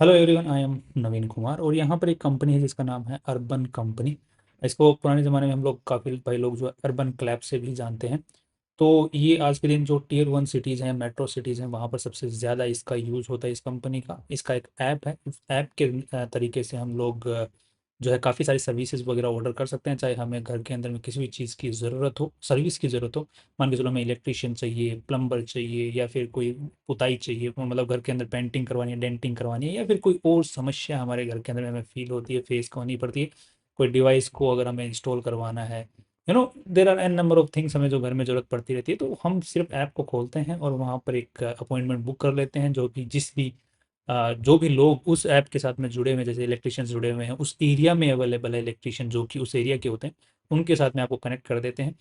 Hello everyone, I am नवीन कुमार और यहाँ पर एक कंपनी है जिसका नाम है अर्बन कंपनी। इसको पुराने ज़माने में हम लोग काफ़ी भाई लोग जो है अर्बन क्लैब से भी जानते हैं। तो ये आज के दिन जो टियर 1 सिटीज़ हैं, मेट्रो सिटीज़ हैं, वहाँ पर सबसे ज़्यादा इसका यूज़ होता है। इस कंपनी का इसका एक ऐप है। इस ऐप के तरीके से हम लोग जो है काफ़ी सारी सर्विसेज वगैरह ऑर्डर कर सकते हैं, चाहे हमें घर के अंदर में किसी भी चीज़ की ज़रूरत हो, सर्विस की ज़रूरत हो। मान के चलो हमें इलेक्ट्रिशियन चाहिए, प्लम्बर चाहिए, या फिर कोई पुताई चाहिए, मतलब घर के अंदर पेंटिंग करवानी है, डेंटिंग करवानी है, या फिर कोई और समस्या हमारे घर के अंदर में हमें फील होती है, फेस करनी पड़ती है। कोई डिवाइस को अगर हमें इंस्टॉल करवाना है, there are N number of things हमें जो घर में ज़रूरत पड़ती रहती है, तो हम सिर्फ ऐप को खोलते हैं और वहाँ पर एक अपॉइंटमेंट बुक कर लेते हैं। जो कि जो भी लोग उस ऐप के साथ में जुड़े हुए हैं, जैसे इलेक्ट्रिशियंस जुड़े हुए हैं, उस एरिया में अवेलेबल है इलेक्ट्रिशियन जो कि उस एरिया के होते हैं, उनके साथ में आपको कनेक्ट कर देते हैं।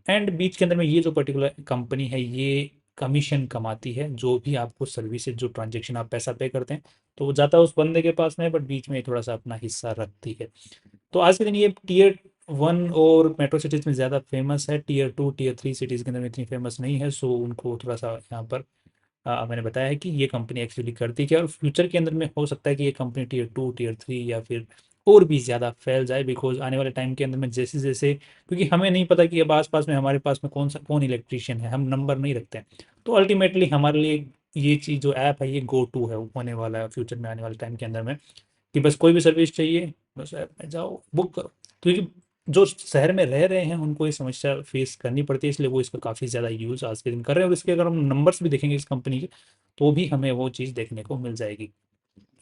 एंड बीच के अंदर में ये जो पर्टिकुलर कंपनी है, ये कमीशन कमाती है जो भी आपको सर्विसेज, जो ट्रांजेक्शन आप पैसा पे करते हैं, तो वो जाता है उस बंदे के पास में, बट बीच में थोड़ा सा अपना हिस्सा रखती है। तो आज के दिन ये टियर 1 और मेट्रो सिटीज़ में ज़्यादा फेमस है। टियर 2 टियर 3 सिटीज़ के अंदर में इतनी फेमस नहीं है, सो उनको थोड़ा सा यहाँ पर मैंने बताया है कि ये कंपनी एक्चुअली करती क्या है, और फ्यूचर के अंदर में हो सकता है कि ये कंपनी टियर 2 टियर 3 या फिर और भी ज़्यादा फैल जाए, बिकॉज आने वाले टाइम के अंदर में जैसे जैसे, क्योंकि हमें नहीं पता कि अब आसपास में हमारे पास में कौन इलेक्ट्रिशियन है, हम नंबर नहीं रखते हैं। तो अल्टीमेटली हमारे लिए ये चीज़ जो ऐप है, ये गो टू है होने वाला है फ्यूचर में, आने वाले टाइम के अंदर में, कि बस कोई भी सर्विस चाहिए, बस ऐप में जाओ, बुक करो। क्योंकि जो शहर में रह रहे हैं उनको ये समस्या फेस करनी पड़ती है, इसलिए वो इसका काफ़ी ज़्यादा यूज़ आज के दिन कर रहे हैं। और इसके अगर हम नंबर्स भी देखेंगे इस कंपनी के, तो भी हमें वो चीज़ देखने को मिल जाएगी।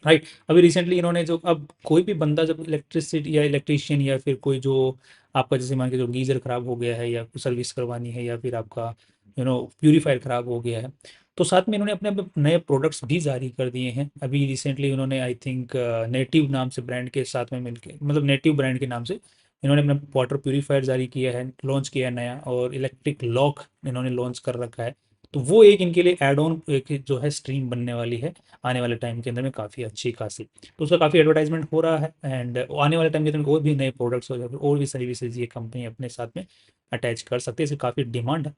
राइट। अभी रिसेंटली इन्होंने जो, अब कोई भी बंदा जब इलेक्ट्रिसिटी या इलेक्ट्रिशियन या फिर कोई जो आपका, जैसे मान के जो गीज़र खराब हो गया है या कुछ सर्विस करवानी है, या फिर आपका प्यूरीफायर खराब हो गया है, तो साथ में इन्होंने अपने अपने नए प्रोडक्ट्स भी जारी कर दिए हैं। अभी रिसेंटली उन्होंने आई थिंक नेटिव नाम से ब्रांड के साथ में मिलके, मतलब नेटिव ब्रांड के नाम से इन्होंने अपना वाटर प्यूरीफायर जारी किया है, लॉन्च किया है नया, और इलेक्ट्रिक लॉक इन्होंने लॉन्च कर रखा है। तो वो एक इनके लिए एड ऑन एक जो है स्ट्रीम बनने वाली है आने वाले टाइम के अंदर में, काफ़ी अच्छी खासी। तो उसका काफ़ी एडवर्टाइजमेंट हो रहा है, एंड आने वाले टाइम के अंदर में और भी नए प्रोडक्ट्स हो या फिर और भी सर्विसेज ये कंपनी अपने साथ में अटैच कर सकती है। इसकी काफ़ी डिमांड है।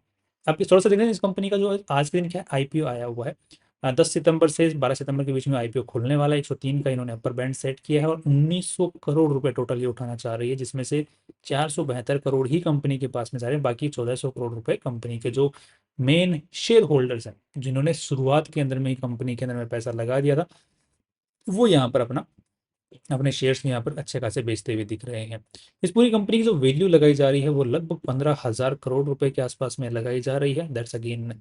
आप थोड़ा सा देख रहे हैं इस कंपनी का जो आज के दिन क्या आईपीओ आया हुआ है। 10 सितंबर से 12 सितंबर के बीच में आईपीओ खुलने वाला है। 103 का इन्होंने अपर बैंड सेट किया है और 1900 करोड़ रुपए टोटल ये उठाना चाह रही है, जिसमें से 472 करोड़ ही कंपनी के पास में जा रहे हैं। बाकी 1400 करोड़ रुपए कंपनी के जो मेन शेयर होल्डर्स हैं, जिन्होंने शुरुआत के अंदर में ही कंपनी के अंदर में पैसा लगा दिया था, वो यहाँ पर अपना अपने शेयर्स यहाँ पर अच्छे खासे बेचते हुए दिख रहे हैं। इस पूरी कंपनी की जो वैल्यू लगाई जा रही है वो लगभग 15,000 करोड़ रुपए के आसपास में लगाई जा रही है। दैट्स अगेन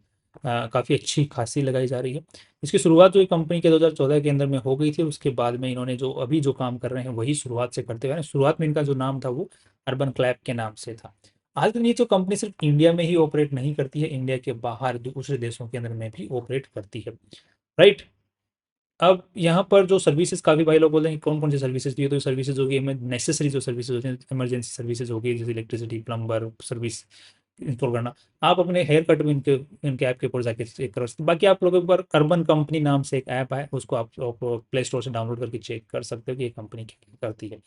काफ़ी अच्छी खासी लगाई जा रही है। इसकी शुरुआत जो कंपनी के 2014 के अंदर में हो गई थी, उसके बाद में इन्होंने जो अभी जो काम कर रहे हैं वही शुरुआत से करते हुए हैं। शुरुआत में इनका जो नाम था वो अर्बन क्लैब के नाम से था। आज दिन ये जो कंपनी सिर्फ इंडिया में ही ऑपरेट नहीं करती है, इंडिया के बाहर दूसरे देशों के अंदर में भी ऑपरेट करती है। राइट। अब यहाँ पर जो सर्विसेज, काफ़ी भाई लोग बोल रहे हैं कौन कौन सी सर्विसेज दी है, तो सर्विसेज होगी हमें नेसेसरी, जो सर्विसेज होती हैं इमरजेंसी सर्विसेज होगी, जैसे इलेक्ट्रिसिटी, प्लम्बर सर्विस इंस्टॉल करना। आप अपने हेयर कट भी इनके इनके ऐप के ऊपर जाके चेक कर सकते हैं। बाकी आप लोगों के ऊपर अर्बन कंपनी नाम से एक ऐप है, उसको आप प्ले स्टोर से डाउनलोड करके चेक कर सकते हो कि ये कंपनी क्या करती है।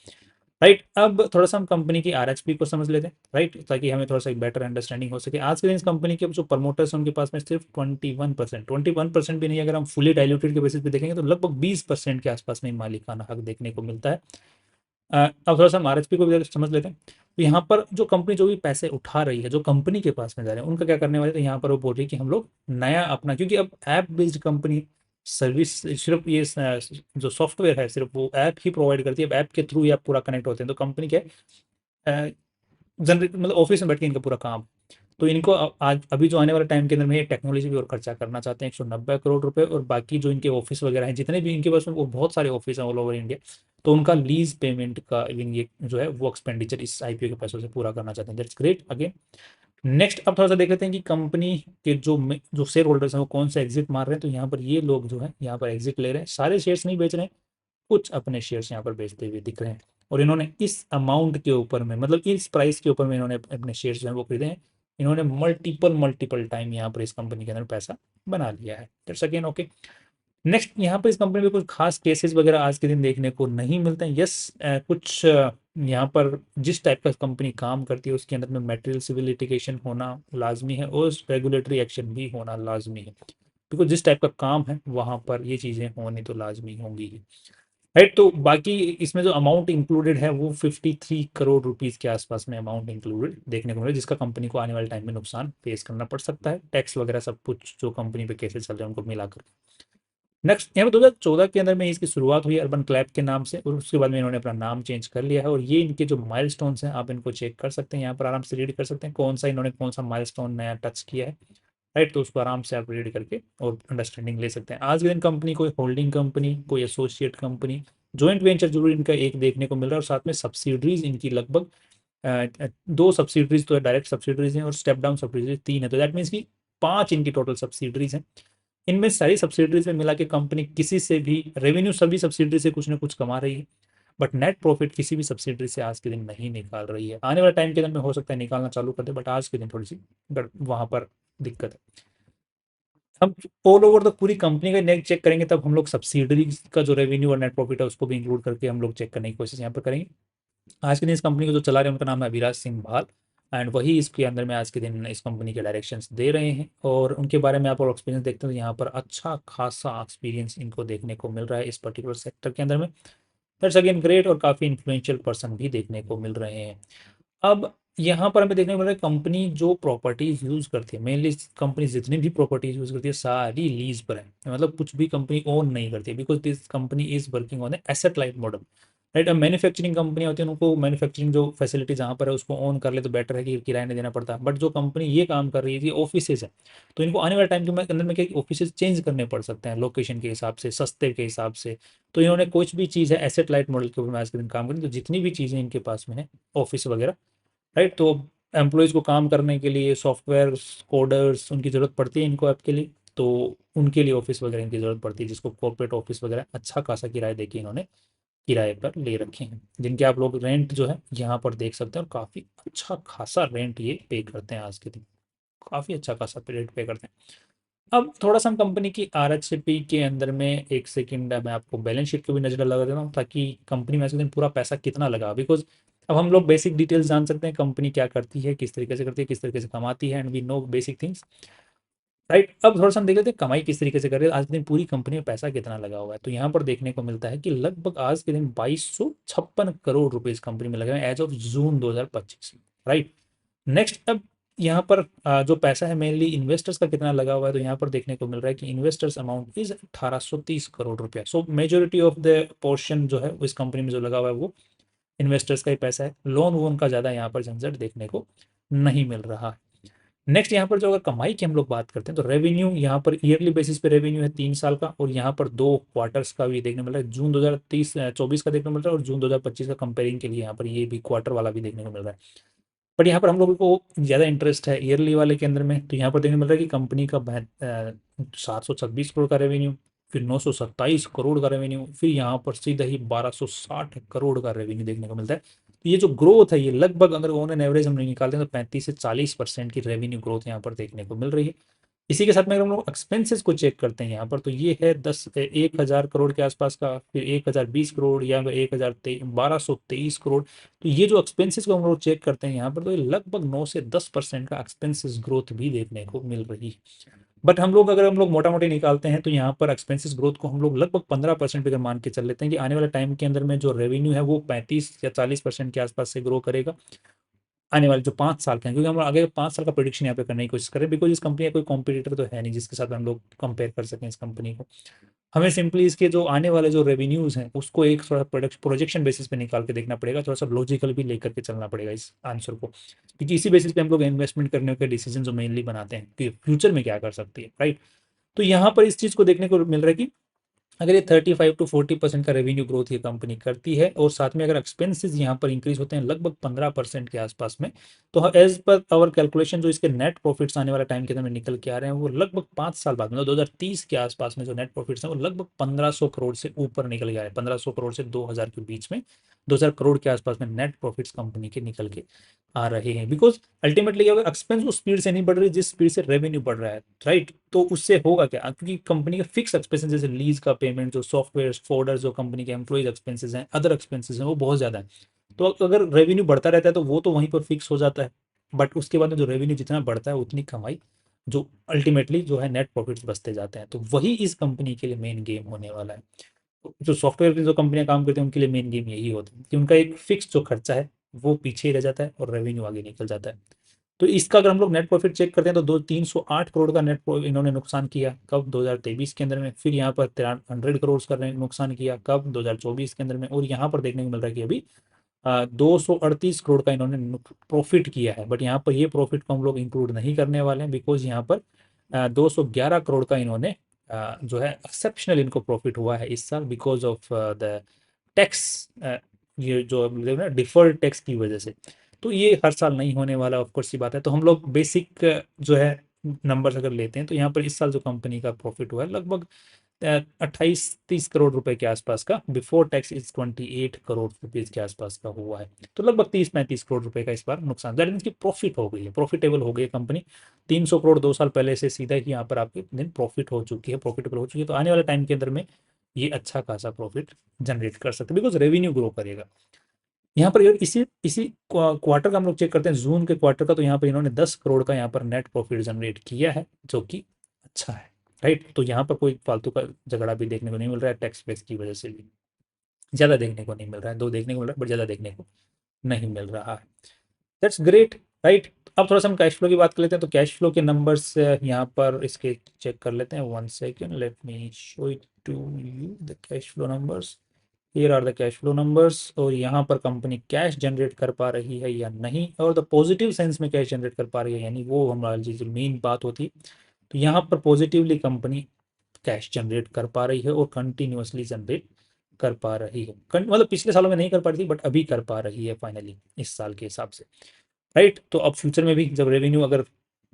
राइट। अब थोड़ा सा हम कंपनी की आरएचपी को समझ लेते हैं, राइट, ताकि हमें थोड़ा सा एक बेटर अंडरस्टैंडिंग हो सके। आज के दिन इस कंपनी के जो प्रमोटर्स हैं उनके पास में सिर्फ 21% भी नहीं, अगर हम फुली डायल्यूटेड के बेसिस पे देखेंगे तो लगभग 20% के आसपास में मालिकाना हक देखने को मिलता है। अब थोड़ा सा हम आरएचपी को भी समझ लेते हैं। तो यहाँ पर जो कंपनी जो भी पैसे उठा रही है, जो कंपनी के पास में जा रहे हैं, उनका क्या करने वाले, तो यहाँ पर वो बोल रही है कि हम लोग नया अपना, क्योंकि अब ऐप बेस्ड कंपनी सर्विस, सिर्फ ये जो सॉफ्टवेयर है सिर्फ वो ऐप ही प्रोवाइड करती है। अब ऐप के थ्रू ही आप पूरा कनेक्ट होते हैं, तो कंपनी क्या है, जनरेट मतलब ऑफिस में बैठ के इनका पूरा काम। तो इनको आज अभी जो आने वाले टाइम के अंदर में ये टेक्नोलॉजी भी और खर्चा करना चाहते हैं 190 करोड़ रुपए, और बाकी जो इनके ऑफिस वगैरह हैं, जितने भी इनके पास में, वो बहुत सारे ऑफिस हैं ऑल ओवर इंडिया, तो उनका लीज पेमेंट का इवन ये जो है वो एक्सपेंडिचर इस आईपीओ के पैसों से पूरा करना चाहते हैं। That's great. अगेन नेक्स्ट, अब थोड़ा सा देख लेते हैं कि कंपनी के जो शेयर होल्डर्स हैं वो कौन सा एग्जिट मार रहे हैं। तो यहाँ पर ये लोग जो है यहाँ पर एग्जिट ले रहे हैं, सारे शेयर्स नहीं बेच रहे हैं, कुछ अपने शेयर्स यहाँ पर बेचते हुए दिख रहे हैं। और इन्होंने इस अमाउंट के ऊपर में, मतलब इस प्राइस के ऊपर में इन्होंने अपने शेयर्स जो है वो खरीदे हैं। इन्होंने मल्टीपल मल्टीपल टाइम यहाँ पर इस कंपनी के अंदर पैसा बना लिया है। That's again okay. नेक्स्ट, यहाँ पर इस कंपनी में कुछ खास केसेस वगैरह आज के दिन देखने को नहीं मिलते हैं। यस, कुछ यहाँ पर जिस टाइप का कंपनी काम करती है उसके अंदर में मटेरियल सिविल लिटिगेशन होना लाजमी है और रेगुलेटरी एक्शन भी होना लाजमी है। बिकॉज जिस टाइप का काम है वहाँ पर ये चीज़ें होनी तो लाजमी होंगी ही, राइट। तो बाकी इसमें जो अमाउंट इंक्लूडेड है वो 53 करोड़ रुपीज़ के आसपास में अमाउंट इंक्लूडेड देखने को मिले, जिसका कंपनी को आने वाले टाइम में नुकसान फेस करना पड़ सकता है, टैक्स वगैरह सब कुछ जो कंपनी पे केसेस चल रहे हैं उनको मिलाकर। नेक्स्ट यहाँ पे 2014 के अंदर में इसकी शुरुआत हुई अर्बन क्लैब के नाम से, और उसके बाद में इन्होंने अपना नाम चेंज कर लिया है। और ये इनके जो माइलस्टोन्स हैं आप इनको चेक कर सकते हैं, यहाँ पर आराम से रीड कर सकते हैं कौन सा इन्होंने कौन सा माइलस्टोन नया टच किया है, राइट। तो उसको आराम से आप रीड करके और अंडरस्टैंडिंग ले सकते हैं। आज के दिन कंपनी कोई होल्डिंग कंपनी, कोई एसोसिएट कंपनी, जॉइंट वेंचर जरूर इनका एक देखने को मिल रहा है, और साथ में सब्सिडरीज इनकी लगभग 2 सब्सिडरीज तो डायरेक्ट सब्सिडरीज हैं और स्टेप डाउन सब्सिडरीज 3 है, तो दैट मीन्स की 5 इनकी टोटल सब्सिडरीज हैं। इनमें सारी सब्सिडरीज में मिला के कंपनी किसी से भी रेवेन्यू सभी सब्सिडरी से कुछ ना कुछ कमा रही है, बट नेट प्रॉफिट किसी भी सब्सिडरी से आज के दिन नहीं निकाल रही है। आने वाले टाइम के दिन में हो सकता है निकालना चालू कर दे, बट आज के दिन थोड़ी सी वहां पर दिक्कत है। हम ऑल ओवर द पूरी कंपनी का नेट चेक करेंगे तब हम लोग सब्सिडरी का जो रेवेन्यू और नेट प्रॉफिट है उसको भी इंक्लूड करके हम लोग चेक करने की कोशिश यहाँ पर करेंगे। आज के दिन इस कंपनी को जो चला रहे हैं उनका नाम है अविराज सिंह भाल, एंड वही इसके अंदर में आज के दिन इस कंपनी के डायरेक्शंस दे रहे हैं। और उनके बारे में आप और एक्सपीरियंस देखते हैं तो यहाँ पर अच्छा खासा एक्सपीरियंस इनको देखने को मिल रहा है इस पर्टिकुलर सेक्टर के अंदर में। दैट्स अगेन ग्रेट, और काफ़ी इन्फ्लुएंशियल पर्सन भी देखने को मिल रहे हैं। अब यहाँ पर हमें देखने को मिल रहा है कंपनी जो प्रॉपर्टीज यूज करती है, मेनली कंपनी जितनी भी प्रॉपर्टीज यूज करती है सारी लीज पर है, मतलब कुछ भी कंपनी ओन नहीं करती है, because this company is working on asset light model, right. अब मैन्युफैक्चरिंग कंपनी होती है उनको मैन्युफैक्चरिंग जो फैसिलिटी जहाँ पर है उसको ओन कर ले तो बेटर है कि किराया नहीं देना पड़ता, बट जो कंपनी ये काम कर रही है ये ऑफिसेज है, तो इनको आने वाले टाइम के अंदर में क्या ऑफिसेज चेंज करने पड़ सकते हैं लोकेशन के हिसाब से, सस्ते के हिसाब से। तो इन्होंने कुछ भी चीज़ है एसेट लाइट मॉडल के ऊपर में आज के दिन काम करें, तो जितनी भी चीज़ें इनके पास में है ऑफिस वगैरह, राइट। तो एम्प्लॉयज़ को काम करने के लिए सॉफ्टवेयर कोडर्स उनकी ज़रूरत पड़ती है इनको ऐप के लिए, तो उनके लिए ऑफिस वगैरह इनकी ज़रूरत पड़ती है, जिसको कॉर्पोरेट ऑफिस वगैरह अच्छा खासा किराया देके इन्होंने किराए पर ले रखे हैं, जिनके आप लोग रेंट जो है यहाँ पर देख सकते हैं, और काफ़ी अच्छा खासा रेंट ये पे करते हैं आज के दिन, काफ़ी अच्छा खासा रेंट पे करते हैं। अब थोड़ा सा हम कंपनी की आरएचपी के अंदर में एक सेकंड मैं आपको बैलेंस शीट को भी नजर लगा देता हूँ, ताकि कंपनी में आज के दिन पूरा पैसा कितना लगा, बिकॉज अब हम लोग बेसिक डिटेल्स जान सकते हैं कंपनी क्या करती है, किस तरीके से करती है, किस तरीके से कमाती है, and we know basic things, right. अब थोड़ा सा हम देख लेते हैं कमाई किस तरीके से कर रहे हैं, आज के दिन पूरी कंपनी में पैसा कितना लगा हुआ है। तो यहाँ पर देखने को मिलता है कि लगभग आज के दिन 2256 करोड़ रुपए कंपनी में लगे हुए हैं as of June 2025, right. Next, अब यहाँ पर जो पैसा है मेनली इन्वेस्टर्स का कितना लगा हुआ है, तो यहाँ पर देखने को मिल रहा है कि इन्वेस्टर्स अमाउंट इज 1830 करोड़ रुपया। सो मेजोरिटी ऑफ द पोर्शन जो है इस कंपनी में जो लगा हुआ है वो इन्वेस्टर्स का ही पैसा है, लोन वोन का ज़्यादा यहाँ पर झंझट देखने को नहीं मिल रहा है। नेक्स्ट, यहाँ पर जो अगर कमाई की हम लोग बात करते हैं तो रेवेन्यू यहाँ पर ईयरली बेसिस पे रेवेन्यू है 3 साल का, और यहाँ पर 2 क्वार्टर्स का भी देखने मिल रहा है, जून 2024 का देखने मिल रहा है, और जून 2025 का कंपेयरिंग के लिए यहाँ पर ये भी क्वार्टर वाला भी देखने को मिल रहा है। बट यहाँ पर हम लोगों को ज़्यादा इंटरेस्ट है ईयरली वाले के अंदर में, तो यहाँ पर देखने मिल रहा है कि कंपनी का 726 करोड़ का रेवेन्यू, फिर 927 करोड़ का रेवेन्यू, फिर यहाँ पर सीधा ही 1260 करोड़ का रेवेन्यू देखने को मिलता है। तो ये जो ग्रोथ है ये लगभग अगर ऑन एन एवरेज हम निकालते हैं तो 35 से 40% की रेवेन्यू ग्रोथ यहाँ पर देखने को मिल रही है। इसी के साथ में अगर हम लोग एक्सपेंसेस को चेक करते हैं यहाँ पर, तो ये है 10,000 करोड़ के आसपास का, फिर 1020 करोड़ या 1223 करोड़। तो ये जो एक्सपेंसेस को हम लोग चेक करते हैं यहाँ पर, तो ये लगभग 9 से 10% का एक्सपेंसेस ग्रोथ भी देखने को मिल रही है। बट हम लोग अगर हम लोग मोटा मोटी निकालते हैं तो यहाँ पर एक्सपेंसेस ग्रोथ को हम लोग लगभग 15% अगर मान के चल लेते हैं कि आने वाले टाइम के अंदर में जो रेवेन्यू है वो 35 या 40% के आसपास से ग्रो करेगा आने वाले जो 5 साल के हैं, क्योंकि हम आगे 5 साल का प्रोडिक्शन यहाँ पे करने की कोशिश करें, बिकॉज इस कंपनी का कोई कॉम्पिटिटर तो है नहीं जिसके साथ हम लोग कंपेयर कर सकें इस कंपनी को। हमें सिंपली इसके जो आने वाले जो रेवेन्यूज हैं उसको एक थोड़ा प्रोजेक्शन बेसिस पे निकाल के देखना पड़ेगा, थोड़ा सा लॉजिकल भी लेकर के चलना पड़ेगा इस आंसर को, क्योंकि इसी बेसिस पे हम लोग इन्वेस्टमेंट करने के डिसीजन जो मेनली बनाते हैं कि फ्यूचर में क्या कर सकती है, राइट। तो यहाँ पर इस चीज़ को देखने को मिल रहा है कि अगर ये 35 to 40% का रेवेन्यू ग्रोथ ये कंपनी करती है, और साथ में अगर एक्सपेंसेस यहाँ पर इंक्रीज होते हैं लगभग 15% के आसपास में, तो एज पर आवर कैलकुलेशन जो इसके नेट प्रॉफिट्स आने वाले टाइम के अंदर में निकल के आ रहे हैं वो लगभग 5 साल बाद मतलब 2030 के आसपास में जो नेट प्रॉफिट्स हैं वो लगभग 1500 करोड़ से ऊपर निकल गया है, 1500 करोड़ से 2000 के बीच में, 2000 करोड़ के आसपास में नेट प्रॉफिट्स कंपनी के निकल के आ रहे हैं। बिकॉज अल्टीमेटली अगर एक्सपेंस उस स्पीड से नहीं बढ़ रही जिस स्पीड से रेवेन्यू बढ़ रहा है, राइट, तो उससे होगा क्या, क्योंकि कंपनी के फिक्स एक्सपेंसेस जैसे लीज का पेमेंट, जो सॉफ्टवेयर फोल्डर, जो कंपनी के एम्प्लॉइज एक्सपेंसेस हैं, अदर एक्सपेंसेस हैं, वो बहुत ज़्यादा है। तो अगर रेवेन्यू बढ़ता रहता है तो वो तो वहीं पर फिक्स हो जाता है, बट उसके बाद में जो रेवेन्यू जितना बढ़ता है उतनी कमाई जो अल्टीमेटली जो है नेट प्रॉफिट्स बचते जाते हैं। तो वही इस कंपनी के लिए मेन गेम होने वाला है। जो सॉफ्टवेयर की जो कंपनियां काम करती हैं उनके लिए मेन गेम यही होता है कि उनका एक फिक्स जो खर्चा है वो पीछे ही रह जाता है और रेवेन्यू आगे निकल जाता है। तो इसका अगर हम लोग नेट प्रॉफिट चेक करते हैं तो दो 308 करोड़ का इन्होंने नुकसान किया कब 2023 के अंदर में, फिर यहाँ पर 100 करोड़ का नुकसान किया कब 2024 के अंदर में, और यहाँ पर देखने को मिल रहा है कि अभी 238 करोड़ का इन्होंने प्रॉफिट किया है। बट यहाँ पर ये प्रॉफिट को हम लोग इंक्लूड नहीं करने वाले हैं बिकॉज यहाँ पर 211 करोड़ का इन्होंने जो है एक्सेप्शनल इनको प्रॉफिट हुआ है इस साल बिकॉज ऑफ द टैक्स, ये जो ना डिफर्ड टैक्स की वजह से। तो ये हर साल नहीं होने वाला, ऑफ कोर्स सी बात है। तो हम लोग बेसिक जो है नंबर्स अगर लेते हैं तो यहाँ पर इस साल जो कंपनी का प्रॉफिट हुआ है लगभग 28-30 करोड़ रुपए के आसपास का, before tax is 28 crore rupees के आसपास का हुआ है। तो लगभग 30-35 करोड़ रुपए का इस बार नुकसान, दैट मीन्स की प्रॉफिट हो गई है, प्रॉफिटेबल हो गई है कंपनी। 300 करोड़ 2 साल पहले से सीधा ही यहाँ पर आपके दिन प्रॉफिट हो चुकी है, प्रॉफिटेबल हो चुकी है। तो आने वाले टाइम के अंदर में ये अच्छा खासा प्रॉफिट जनरेट कर सकते हैं बिकॉज रेवेन्यू ग्रो करेगा। यहाँ पर यार इसी इसी क्वार्टर का हम लोग चेक करते हैं, जून के क्वार्टर का, तो यहाँ पर इन्होंने 10 करोड़ का यहाँ पर नेट प्रॉफिट जनरेट किया है जो कि अच्छा है, राइट। तो यहाँ पर कोई फालतू का झगड़ा भी देखने को नहीं मिल रहा है, टैक्स वैक्स की वजह से भी ज़्यादा देखने को नहीं मिल रहा है, दो देखने को मिल रहा है बट ज़्यादा देखने को नहीं मिल रहा है। That's great, right. अब थोड़ा सा हम कैश फ्लो की बात कर लेते हैं। तो कैश फ्लो के नंबर्स यहाँ पर इसके चेक कर लेते हैं। 1 second, let me show it to you the cash flow numbers. Here are the cash flow numbers, और यहाँ पर कंपनी कैश जनरेट कर पा रही है या नहीं, और द पॉजिटिव सेंस में कैश जनरेट कर पा रही है यानी वो हमारी जो मेन बात होती है। तो यहाँ पर पॉजिटिवली कंपनी कैश जनरेट कर पा रही है और कंटिन्यूअसली जनरेट कर पा रही है। मतलब पिछले सालों में नहीं कर पा रही थी बट अभी कर पा रही है फाइनली इस साल के हिसाब से, राइट। तो अब फ्यूचर में भी जब रेवेन्यू अगर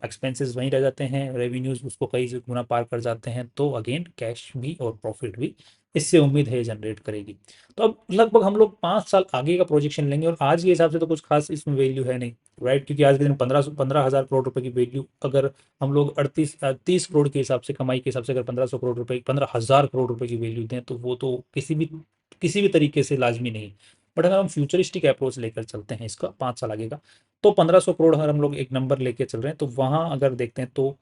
एक्सपेंसेस वहीं रह जाते हैं, रेवेन्यूज उसको कई से गुना पार कर जाते हैं, तो अगेन कैश भी और प्रॉफिट भी इससे उम्मीद है जनरेट करेगी। तो अब लगभग हम लोग 5 साल आगे का प्रोजेक्शन लेंगे और आज के हिसाब से तो कुछ खास इसमें वैल्यू है नहीं, राइट। क्योंकि आज के दिन 15,000 करोड़ रुपए की वैल्यू अगर हम लोग 30 करोड़ के हिसाब से, कमाई के हिसाब से अगर 1500 करोड़ रुपए, 15,000 करोड़ रुपए की वैल्यू दें तो वो तो किसी भी तरीके से लाजमी नहीं। बट अगर हम फ्यूचरिस्टिक अप्रोच लेकर चलते हैं इसका 5 साल आगे का, तो 1500 करोड़ अगर हम लोग एक नंबर लेके चल रहे हैं तो वहां अगर देखते हैं तो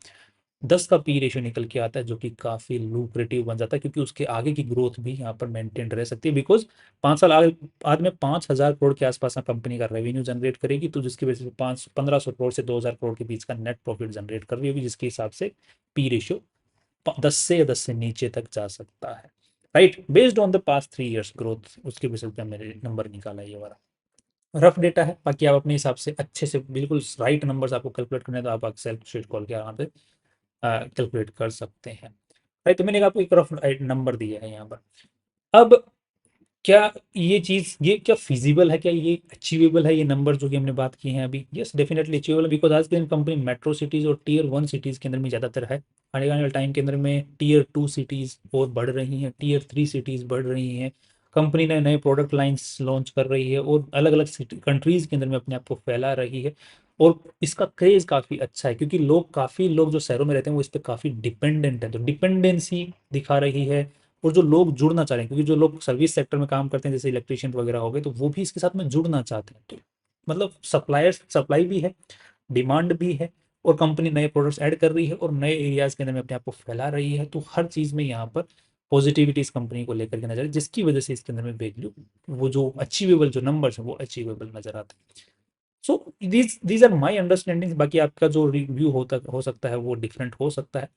10 का पी रेशियो निकल के आता है जो कि काफी लुक्रेटिव बन जाता है, क्योंकि उसके आगे की ग्रोथ भी यहाँ पर मेंटेन रह सकती है बिकॉज 5 साल आगे बाद में 5,000 करोड़ के आसपास कंपनी का रेवेन्यू जनरेट करेगी, तो जिसकी वजह से 1500 करोड़ से 2,000 करोड़ के बीच का नेट प्रॉफिट जनरेट कर रही होगी, जिसके हिसाब से पी रेशियो 10 से नीचे तक जा सकता है, right. Based on the past 3 years growth, उसके बेसिस पे मैंने नंबर निकाला है ये वाला। रफ डेटा है, बाकी आप अपने हिसाब से अच्छे से बिल्कुल राइट नंबर्स आपको कैलकुलेट करने हैं तो आप एक्सेल शीट खोल के आराम से कैलकुलेट कर सकते हैं, राइट। तो मैंने आपको एक रफ नंबर दिया है यहाँ पर। अब क्या ये क्या फिजिबल है, क्या ये अचीवेबल है, ये नंबर जो कि हमने बात की है अभी? यस, डेफिनेटली अचीवेबल है बिकॉज आज के दिन कंपनी मेट्रो सिटीज और टीयर 1 सिटीज के अंदर में ज़्यादातर है। आने वाले टाइम के अंदर में टीयर 2 सिटीज और बढ़ रही हैं, टीयर 3 सिटीज बढ़ रही हैं। कंपनी ने नए प्रोडक्ट लाइंस लॉन्च कर रही है और अलग अलग कंट्रीज के अंदर में अपने आप को फैला रही है। और इसका क्रेज काफ़ी अच्छा है क्योंकि काफ़ी लोग जो शहरों में रहते हैं वो इस पर काफ़ी डिपेंडेंट है, तो डिपेंडेंसी दिखा रही है। और जो लोग जुड़ना चाह रहे हैं, क्योंकि जो लोग सर्विस सेक्टर में काम करते हैं जैसे इलेक्ट्रिशियन वगैरह हो गए, तो वो भी इसके साथ में जुड़ना चाहते हैं। तो मतलब सप्लाई भी है, डिमांड भी है, और कंपनी नए प्रोडक्ट्स ऐड कर रही है और नए एरियाज के अंदर में अपने आप को फैला रही है। तो हर चीज़ में यहाँ पर पॉजिटिविटी इस कंपनी को लेकर के नजर है, जिसकी वजह से इसके अंदर में वैल्यू, वो जो अचीवेबल जो नंबर्स है वो अचीवेबल नजर आते हैं। So these are my understanding. बाकी आपका जो रिव्यू हो सकता है वो डिफरेंट हो सकता है।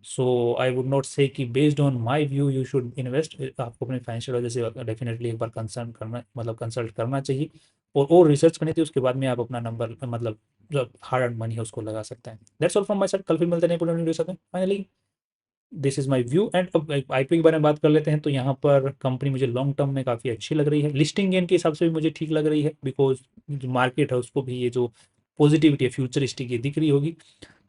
सो आई वुड नॉट से कि based on my view you should invest. आपको अपने फाइनेंशियल वजह से डेफिनेटली एक बार कंसर्न करना, मतलब कंसल्ट करना चाहिए और रिसर्च करनी थी, उसके बाद में आप अपना नंबर, मतलब जो हार्ड अर्न मनी है उसको लगा सकते हैं। That's all from my side. कल फिर मिलते हैं नए वीडियो के साथ। Finally this is my view. And अब आईपीओ के बारे में बात कर लेते हैं। तो यहाँ पर कंपनी मुझे लॉन्ग टर्म में काफ़ी अच्छी लग रही है, लिस्टिंग गेन के हिसाब से भी मुझे ठीक लग रही है बिकॉज जो मार्केट है उसको भी ये जो पॉजिटिविटी है फ्यूचरिस्टिक ये दिख रही होगी,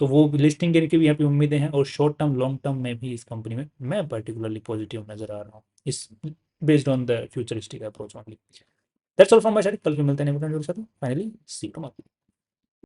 तो वो लिस्टिंग गेन की भी यहाँ पे उम्मीदें हैं। और शॉर्ट टर्म लॉन्ग टर्म में भी इस कंपनी में मैं पर्टिकुलरली पॉजिटिव नजर आ रहा हूँ, इस based on the futuristic approach only. That's all from my side. कल फिर मिलते हैं नए वीडियो के साथ। Finally see you tomorrow.